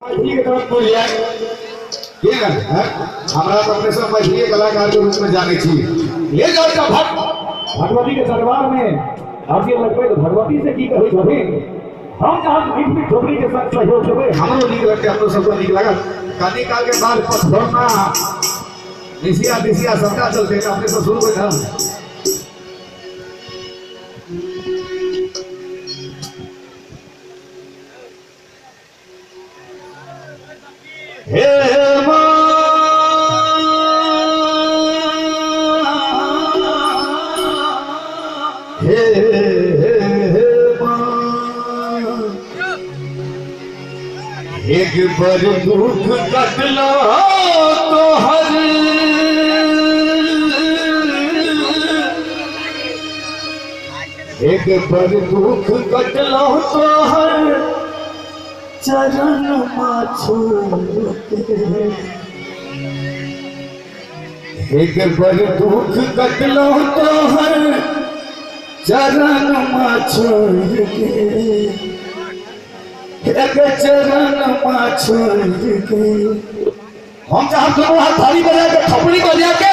मैथिली के तरफ बोल जाए ये गल है हमरा तो अपने सब मैथिली कलाकार के रूप में जाने छी ले जाओ का भगवती के दरबार में अब ये लगबे तो भगवती से की कही छबे हम कहां बीच में छोकरी के साथ सहयोग देबे हमरो नीक लगते हमरो सबको नीक लागल कनी काल के बाद पछोड़ना दिसिया सबका चलते हैं अपने से शुरू में था हे मां एक बार दुख कटला तो हर एक बार दुख कटला तो हर चरण छोड़ एक बार दुख कटला तो हर चरण छोड़ एक चरण छोड़ हम जहाँ दोनों हाथ थाली बजा के थपड़ी बजा के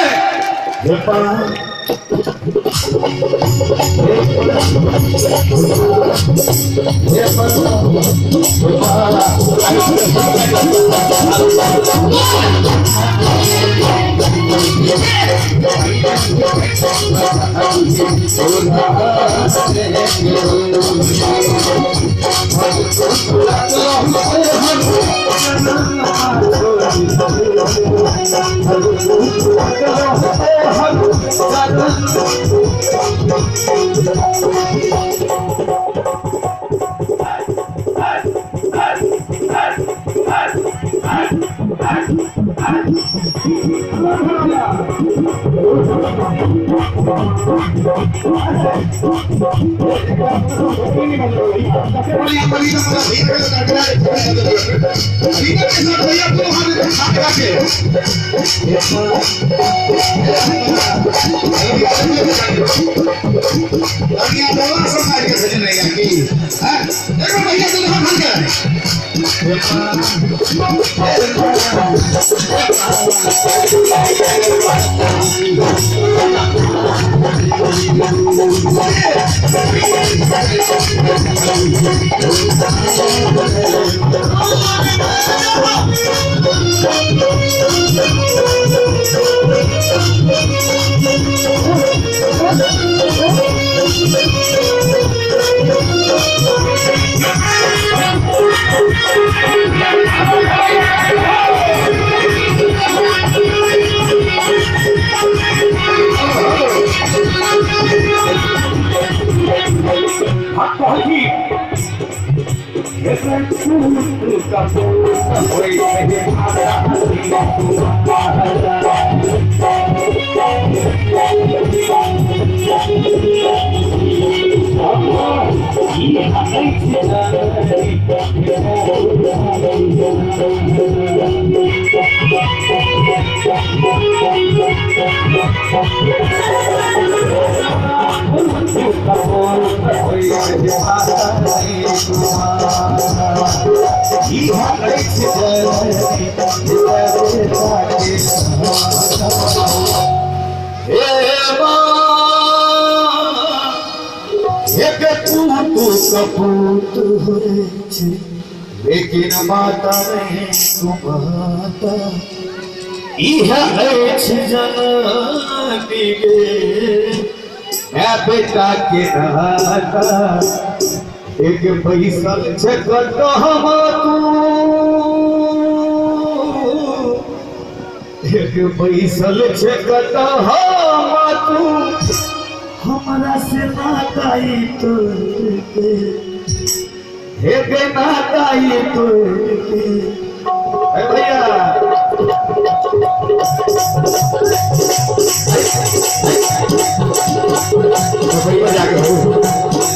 कपूत लेकिन माता नहीं सुमाता जनती बेटा के नाता एक पैसा छकट हम एक पैसा छकट हम तू हमारा से नाताई तो एक नाताई तो भैया भैया जाके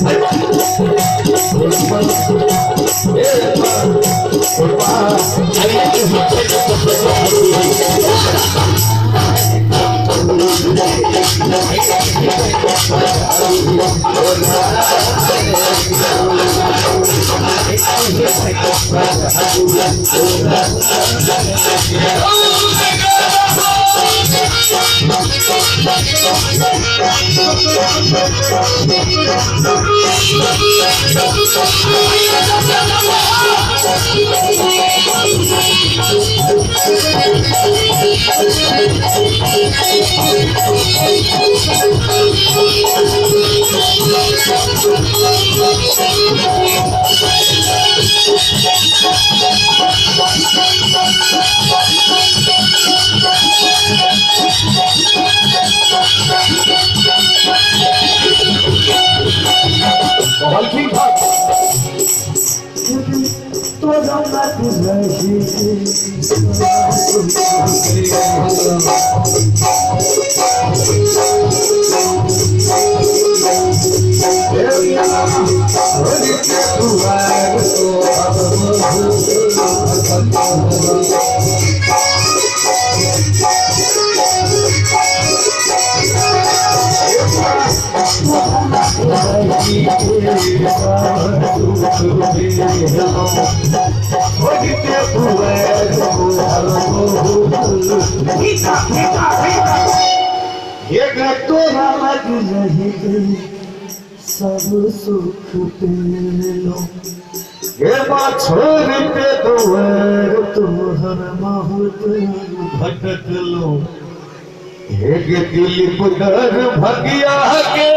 ठीक था। तो जन्नत नहीं सब सुख पेलो छोड़ते दुआर तुहर महत भटक लो एक दिल पुदर भगिया के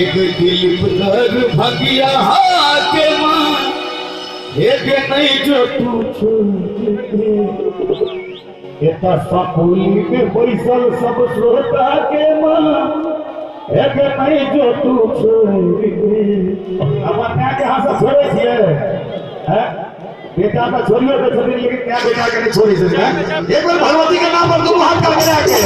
एक दिल पुदर भगिया के एक नहीं जो एता सकुली के बैसल सब श्रोता के एक नहीं जो तू के हाथ से छोड़े छिए बेटा का छोड़ियो तो छोड़ी लेकिन क्या बेटा के नहीं छोड़ी से एक बार भगवती के नाम पर तुम हाथ कर मिला के